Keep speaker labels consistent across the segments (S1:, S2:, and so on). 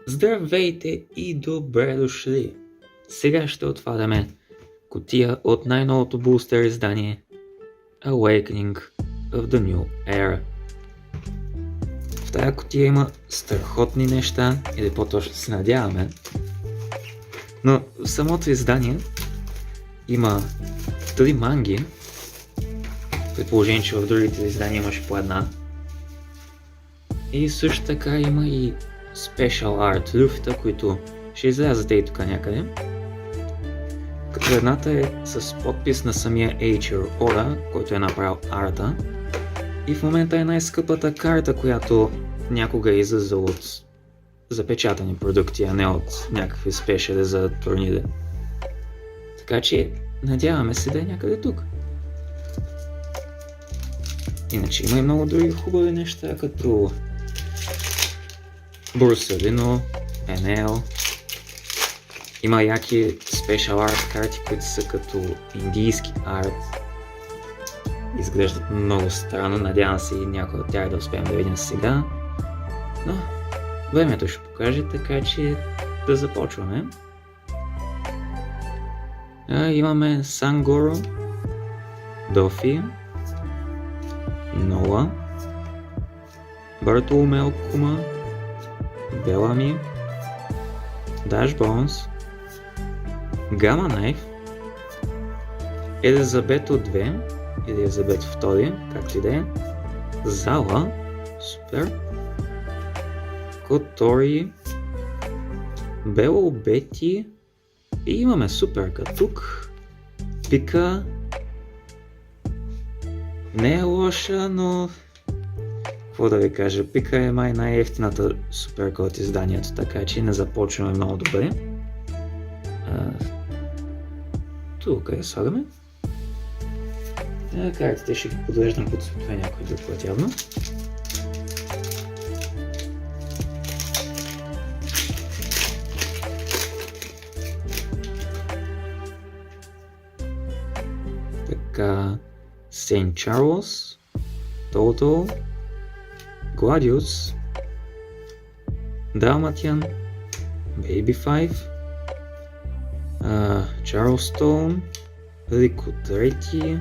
S1: Здравейте и добре дошли! Сега ще отваряме кутия от най-новото бустер издание Awakening of the New Era. В тази кутия има страхотни неща, или по-точно се надяваме. Но в самото издание има 3 манги, при положение, че в другите издания имаше по една. И също така има и Special Art люфта, които ще излязат и тук някъде. Като едната е с подпис на самия Eiichiro Oda, който е направил арта. И в момента е най-скъпата карта, която някога е излиза от запечатани продукти, а не от някакви спешали за турнири. Така че надяваме се да е някъде тук. Иначе има и много други хубави неща, като Борсалино, Енел. Има яки Special Art карти, които са като индийски арт. Изглеждат много странно, надявам се и някой от тях да успеем да видим сега. Но времето ще покаже, така че да започваме. Имаме Сангоро, Дофи, Ноа, Бартоломео Кума, Белами, Даш Бонс, Гама Найф, Елизабето 2 или Елизабето 2, както и да е, Зала, супер, Котори, Бело Бети и имаме суперка тук, Пика, не е лоша, но какво да ви кажа, Пика е май най-ефтината суперка от изданието, така че не започваме много добре. Тук къде слагаме? Картите ще ги подреждам под светове някой друг път явно. Така, Сейнт Чарлз, Тото, Гладиус, Далматиан, Бейби 5, Чарлстоун, Рико 3,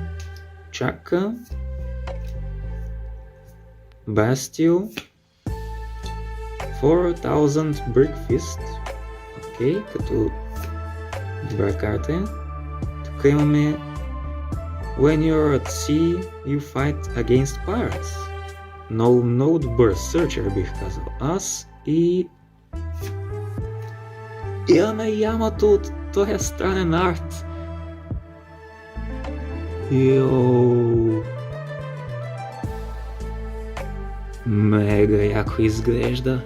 S1: Чака, Бастил, 4000 Brickfist, окей, като добра карта е. Тук имаме When you're at sea, you fight against pirates. Много добър сърчер, бих казал аз. И имаме Ямато от този странен арт. Йоу. Мега яко изглежда.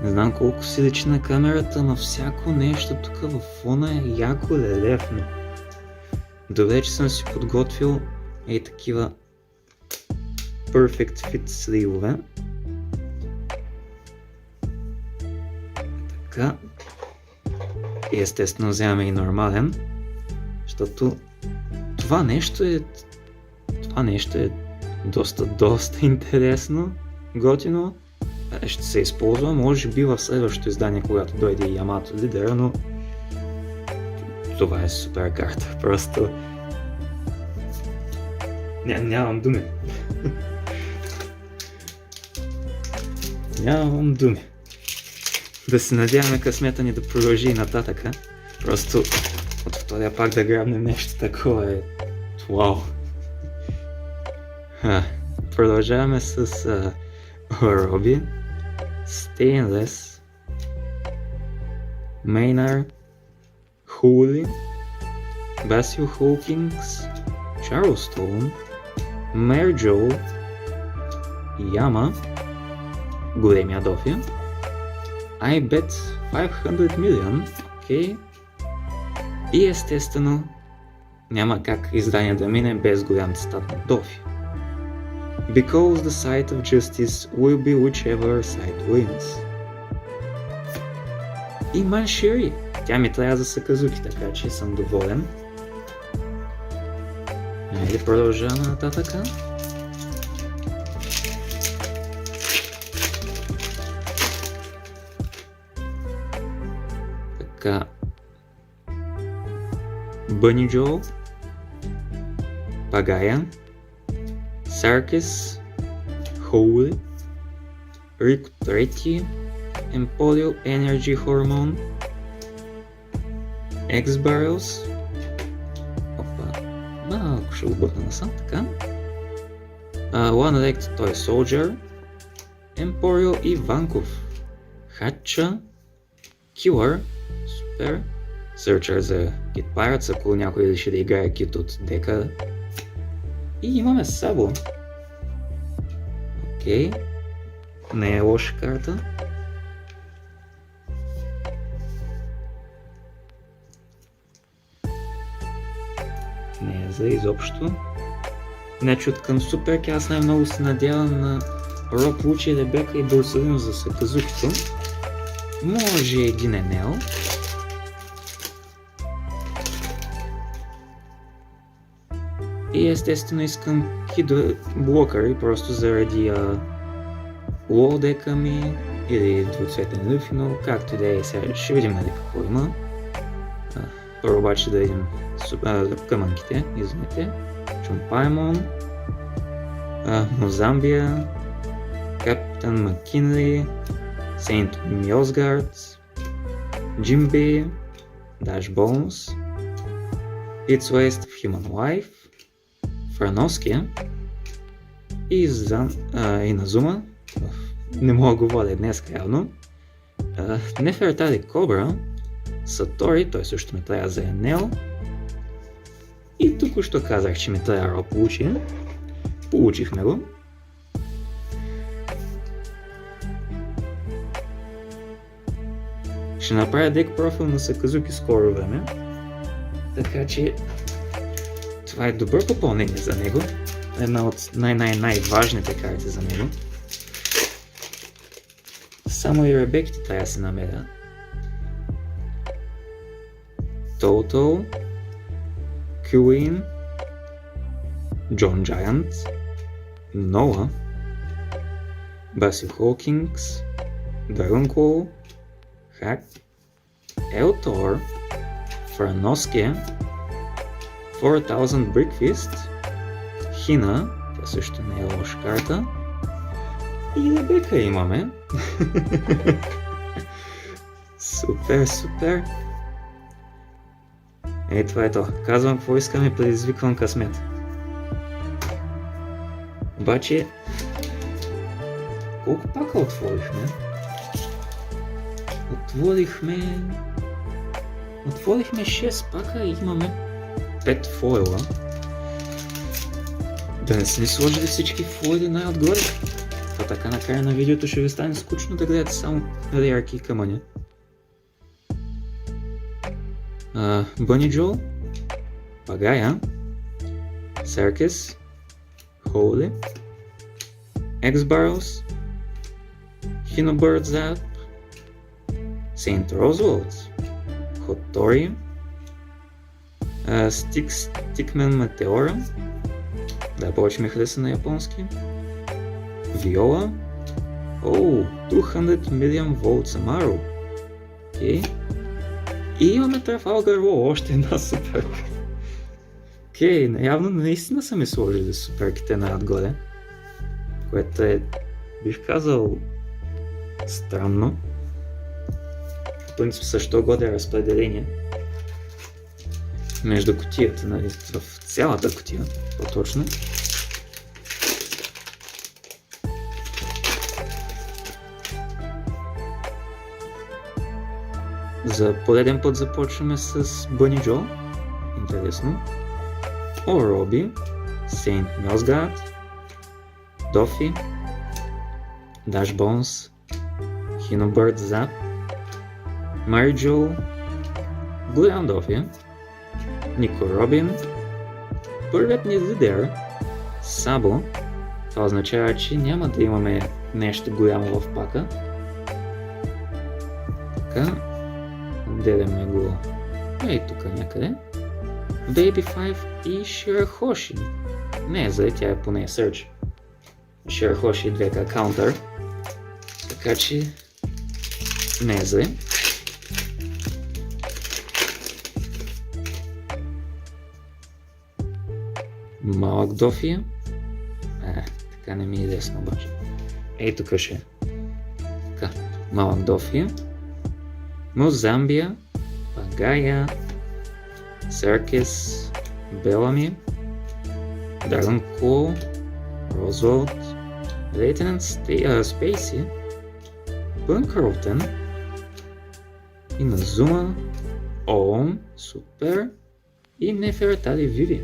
S1: Не знам колко си личи на камерата, но всяко нещо тук във фона е яко релефно. Добре, че съм си подготвил такива Perfect Fit сливове. Така. И естествено вземаме и нормален, защото това нещо е доста интересно, готино. Ще се използва, може би в следващото издание, когато дойде и Ямато лидера, но това е супер карта, просто нямам думи. Нямам думи. Да се надяваме късмета ни да продължи и нататъка. Просто от втория пак да грабнем нещо такова е... Вау! Продължаваме с Роби, Stainless, Maynard, Holy, Basil Hawkins, Charleston, Merjo, Яма, големия Дофия, I bet 500 million, окей. И естествено няма как издание да мине без голям цитат на Дофи. Because the side of justice will be whichever side wins. И Маншири. Тя ми трябва за Саказуки, така че съм доволен. Продължаваме нататък. Така. Bunny Joe, Pagaya, Sarkis, Holy, Rico III, Emporio Energy Hormone, X-Barrels. Опа, малко ще обърна насам, така. One Elect Toy Soldier, Emporio Иванков, Хача, Killer, супер. Searcher за Kit Pirates, ако някой реши да играе кит от дека. И имаме Сабо. Окей. Не е лоша карта. Не е за изобщо. Значи от към Суперки аз най-много се надявам на Роб Лучи, Ребека и Борсалино за Саказукито. Може един Енел. И естествено искам Kid Blocker, просто заради лоу дека ми или двуцветен Люфино, както и да е. Сега ще видим нали какво има. Първо обаче да видим къмънките, извинете. Чумпаймон, Мозамбия, Капитан Маккинли, Сейнт Мьосгард, Джимби, Dash Bones, It's Waste of Human Life, Франовския и Иназума. Не мога да говоря днес явно. Нефертари Кобра, Сатори, той също ме трябва за Енел. И тук що казах, че ме трябва Роб Лучи. Получихме го. Ще направя дек профил на Саказуки скоро време. Така че това е добро попълнение за него. Една от най-важните карти за него. Само и Ребеките трябва да се намеря. Total, Queen, John Giant, Noah, Basil Hawkins, Dragonclaw, Hack, Eltor, Франовския, 4000 Brickfist, Хина, тя също не е лоша карта, и Ребека имаме. Супер, супер. Това е то. Казвам какво искам и предизвиквам късмет. Обаче, колко пака отворихме? Отворихме 6 пака и имаме 5 фойла. Да не са ни сложили всички фойли най-отгоре. А така накрая на видеото ще ви стане скучно да гледате само реарки и камъня. Bunny Joe, Pagaya, Sarkis, Holy, X-Barrels, Hinobird Zap, Saint Rosewold, Hotori, Stickman Meteora, да, повече ми хареса на японски, Viola, 200 Million Volts Amaru, окей. И имаме Trafalgar Law, още една суперка. Окей, явно наистина са ми сложили суперките най-отгоре. Което е, бих казал, странно. В принцип също годе разпределение между кутията, нали, в цялата кутия, по-точно. За пореден път започваме с Bunny Joe. Интересно. Роби, Сейнт Мьосгард, Дофи, Dash Bones, Hinobird Zap, Mary Jo, Голям Дофи, Нико Робин, първият ни лидер, Сабо. Това означава, че няма да имаме нещо голямо в пака. Така. Отделяме го тук някъде. Baby 5 и Shirahoshi. Не е зле, тя е поне Search. Shirahoshi 2K Counter. Така че не е зле. малък Дофи. Така не ми е лесно обаче. Ей, тук ще. Така, малък Дофи. Мозамбия, Пагая, Серкис, Белами, Драгон Клоу, Розволт, Лейтенант Спейси, Пънкротен, Иназума, Оум, супер, и Нефертали Виви.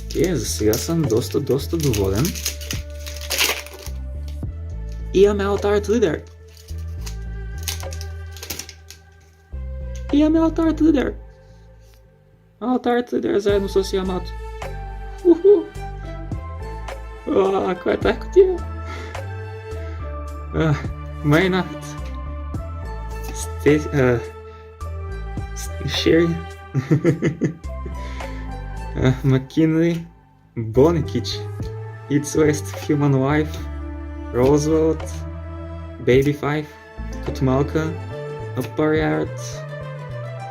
S1: Окей, за сега съм доста доволен. И имаме Алтарт Лидер. Алтарт Лидер заедно с Ямато. Каква е тая кутия? Майнат. Шери. Маккинли. Боникич. It's West, Human Life. Roosevelt. Baby Five. Котмалка. Апариарт.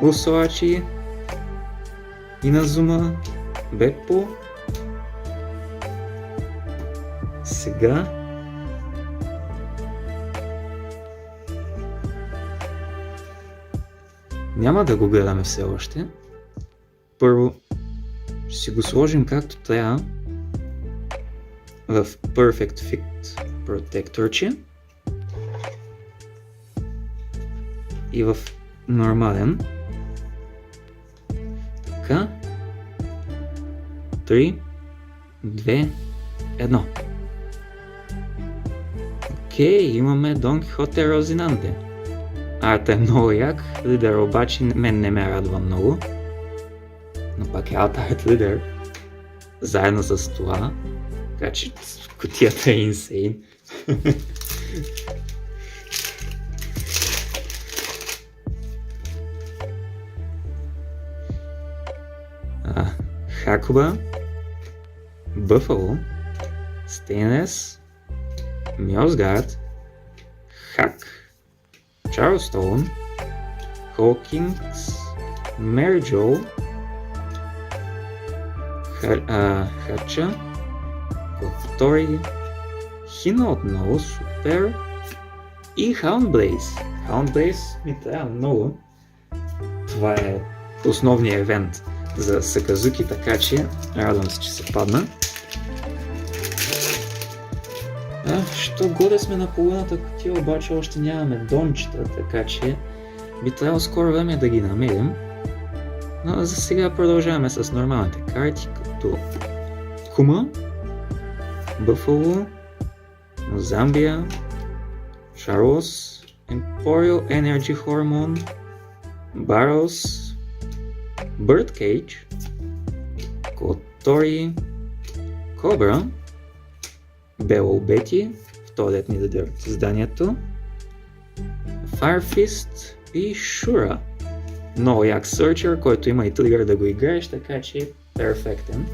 S1: Усоачи. Иназума. Беппо. Сега няма да го гледаме все още. Първо ще си го сложим както трябва в Perfect Fit протекторче и в нормален. Така. 3, 2, 1. Окей, имаме Дон Кихоте Розинанте. Арта е много як, лидер обаче мен не ме радва много. Но пак е Алтарт Лидер. Заедно с това. Така че кутията е инсейн. Хакуба. Бъфало. Стейнлес. Мьосгард. Хак. Чарлстоун. Хокингс. Мерджол. Хача. Котори. Хина отново, супер. И Хаунблейз. Хаунблейз ми трябва много. Това е основният евент за Саказуки, така че радвам се, че се падна. Що горе сме на половината кутия, обаче още нямаме дончета, така че би трябвало скоро време да ги намерим. Но за сега продължаваме с нормалните карти, като Кума, Бъфало, Мозамбия, Шарлос, Emporial Energy Hormone, Barrows, Birdcage, Котори, Кобра, Бело Бети, вторият ни лидер от изданието, Firefist и Шура. Много як Searcher, който има и тригър да го играеш, така че е перфектен.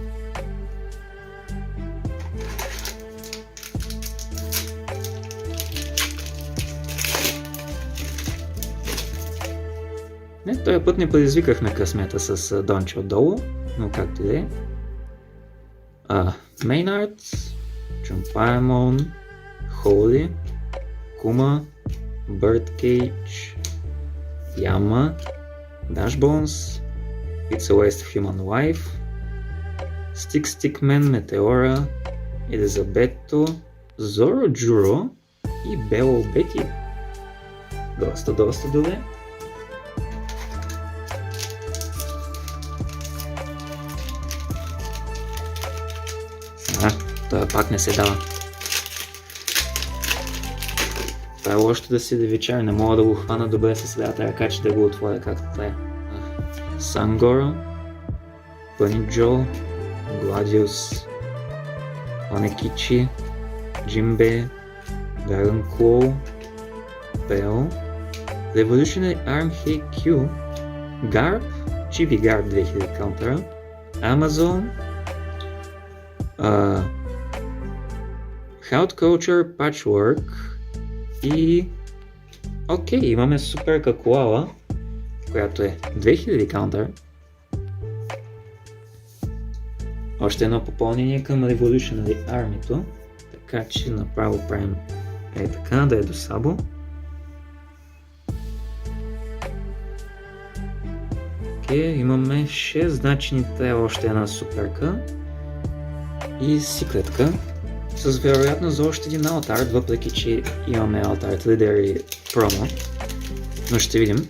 S1: Не, този път не предизвикахме късмета с Донче отдолу, но както и да е. Мейнард, Чумпаймон, Холи, Кума, Birdcage, Яма, Dashbones, It's a Waste of Human Life, Stickman, Meteora, Елизабето, Зоро Джуро и Бело Бети. Доста добре. Това пак не се дава. Това е лошото да си девичар, не мога да го хвана добре с лявата ръка, че да го отворя както трябва. Сангоро, Паниджо, Гладиус, Онекичи, Джимбе, Dragon Claw, Pell, Revolutionary Arm HQ, Garb, Chibi Garb 2000 каунтера, Amazon, Health Culture Patchwork и окей, имаме Супер Какуала, която е 2000 каунтер. Още едно попълнение към Revolutionary Army-то, така че направо правим така, да е до Сабо. Имаме 6, значи ни трябва още една суперка и секретка с вероятно за още един алтарт, въпреки че имаме алтарт лидер и промо, но ще видим.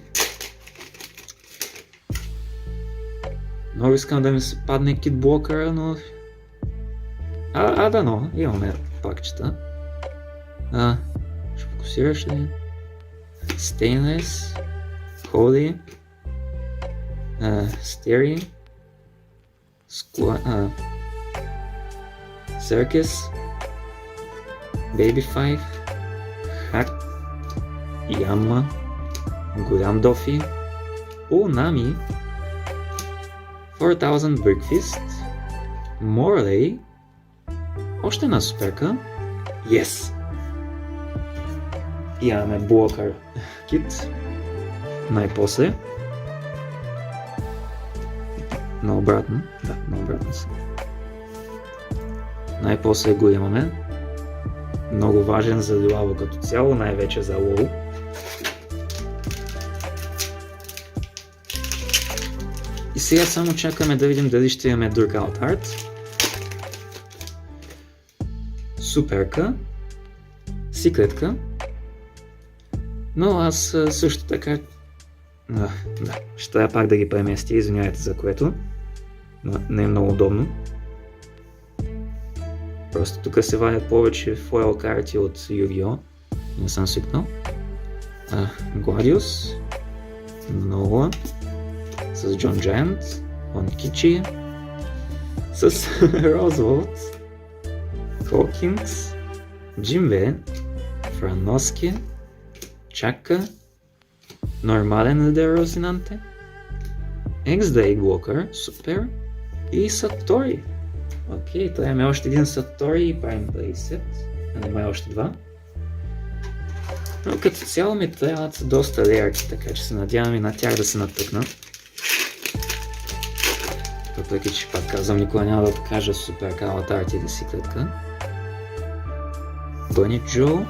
S1: Много искам да ми се падне китблокъра, но... но имаме пакчета. Ще фокусираш ли? Stainless, Holy, Steri, Circus, Baby 5, Hack, Yamma, Голям Дофи, Нами, 4000 Breakfast, Morley, още една суперка, Yes! Имаме блокър кит, най-после. Наобратно, наобратно са. Най-после го имаме. Много важен за Лилаво като цяло, най-вече за Лоу. И сега само чакаме да видим дали ще имаме друг алтарт. Суперка. Секретка. Но аз също така... ще трябва пак да ги преместя, извинявайте за което. Но не е много удобно. Просто тук се вадят повече фойл карти от Yu-Gi-Oh! Не съм свикнал. Гладиус. Нола. С Джон Джайант. Онкичи. С Розволд. Хокинс. Джимбе. Франоски. Чака. Нормален лидер Росинанте. X-Day Walker. Супер. И Сатори. Окей, това имаме още един Сатори и правим плейсет. Нема още два. Но като цяло ми трябват доста леерки, така че се надявам и на тях да се натъкна. Въпреки че пак казвам, никога няма да покажа суперка алтарт или секретка. Бъни Джо.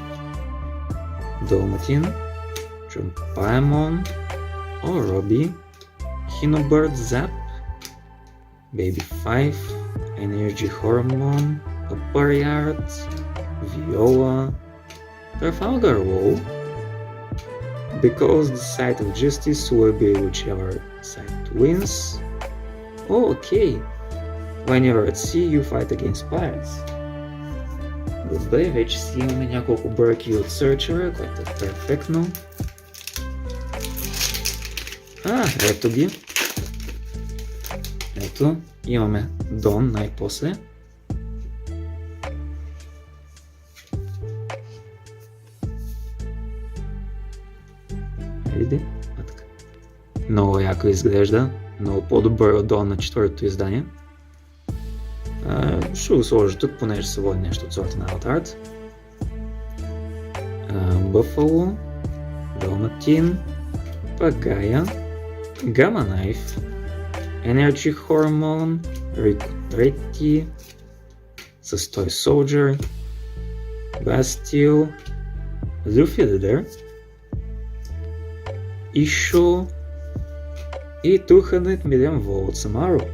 S1: Долматин. Джумпаймон. Роби. Кинобърд Зап. Baby 5. Energy Hormone. Papariard. Viola. Trafalgar Law. Because the side of justice will be whichever side wins. Okay. Whenever at sea you fight against pirates. Добре, вече си имаме няколко бърки от Searcher, което е перфектно. Ето ги. Ето, имаме Дон най-после. Така. Много яко изглежда. Много по-добър от Дон на четвъртото издание. Ще го сложа тук, понеже се води нещо от сорта на Алтарт. Buffalo, Dalmatine, Pagaya, Gamma Knife, Energy Hormone, Ricochet, с Toy Soldier, Bastille, Luffy Leader, Isho и 200 million volts Samaro.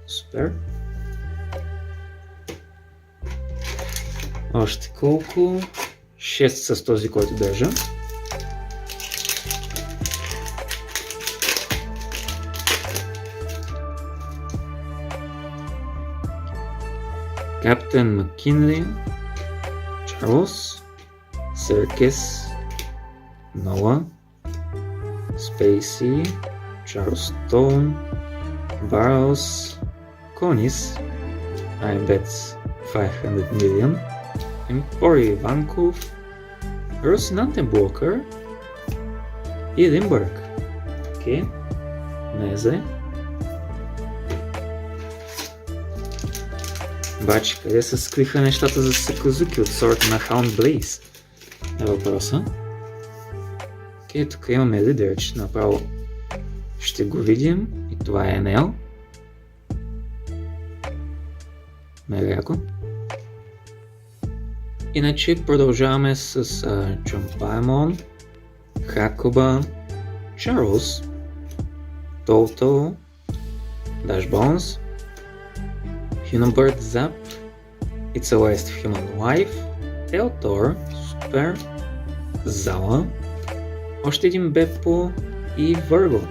S1: Супер! Още колко? 6 с този, който държа. Каптен Маккинли, Чарлз, Серкес, Нола, Спейси, Чарлз Стоун, Барелс, Конис, I bet 500 million, Емпори Иванков, Росинантен Блокър и Лимбърг. Окей, не е зле. Обаче, къде се скриха нещата за Сакузуки от сорта на Hound Blaze? Е въпроса. Окей, тук имаме лидерч, направо ще го видим и това е NL. Мега яко. Иначе продължаваме с John Paimon, Hakuba, Charles, Toto, Dash Bones, Hunabird Zap, It's a Waste of Human Life, Eltor, Super, Zala, още един Beppo и Virgo.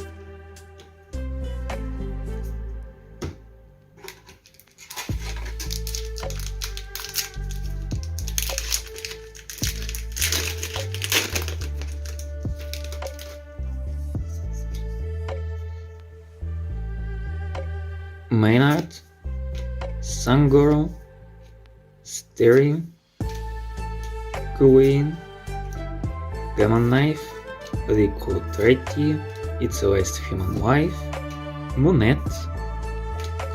S1: Maynard, Sangoro, Steri, Queen, Gamma Knife, Rico III, It's a Waste of Human Life, Monet,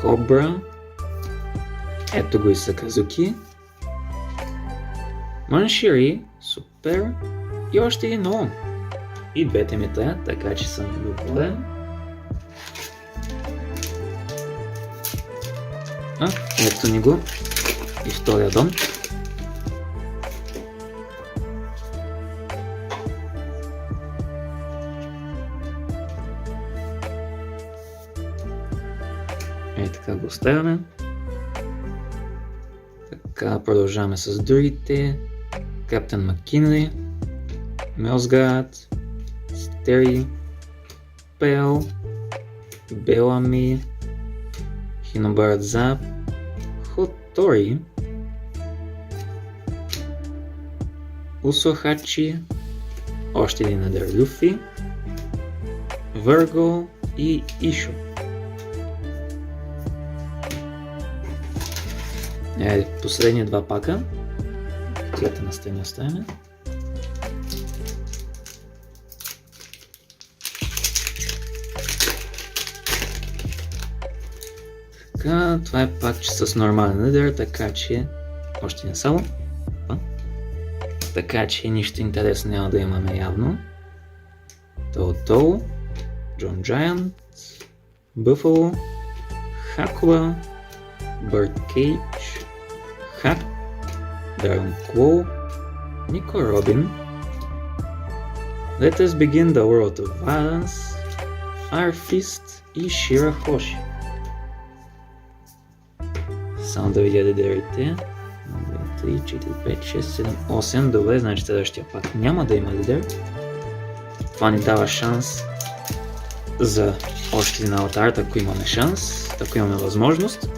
S1: Cobra, ето го и Саказуки, Маншири, Супер и още един ново. И двете ми тая, така че съм доволен. Ето ни го и втория дом. Така го оставяме. Така продължаваме с другите. Каптен Маккинли, Мелсгард, Стери, Пел, Белами, Hunabird Zap, Хотори, Усохачи, още един Адер Люфи, Virgo и Ишо. Последния два пака. Кутията на стени оставяме. Така, това е пакче с нормален Nether, така че още не само. Така че нищо интересно няма да имаме явно. Toto, John Giant, Buffalo, Hakuba, Birdcage, Hack, Dragon Claw, Nico Robin, Let Us Begin the World of Violence, Fire Fist и Shirahoshi. Само да видя лидерите. 3, 4, 5, 6, 7, 8. Добре, значи следващия пак няма да има лидер. Това ни дава шанс за още един алтарт, ако имаме шанс, ако имаме възможност.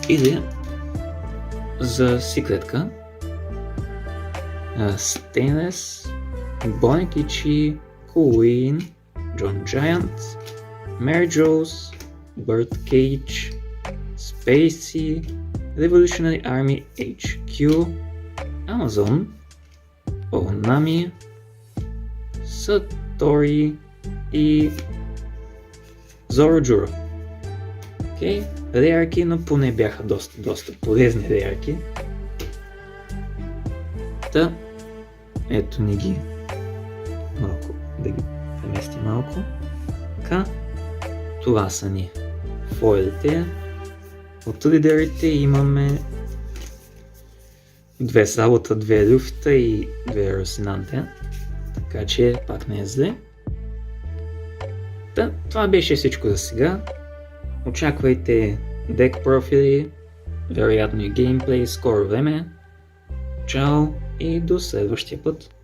S1: Или за секретка. Stainless, Bonikichi, Queen, John Giant, Mary Joes, Birdcage, Spacey, Revolutionary Army HQ, Amazon, Onami, Satori и Зороджуро. Окей, реарки, но поне бяха доста полезни реарки. Та, ето ни ги малко, да ги преместим малко. Така, това са ни фойлите. От лидерите имаме две Салота, две Люфта и две Росинанте. Така че пак не е зле. Та, това беше всичко за сега. Очаквайте дек профили, вероятно и геймплей скоро време. Чао и до следващия път.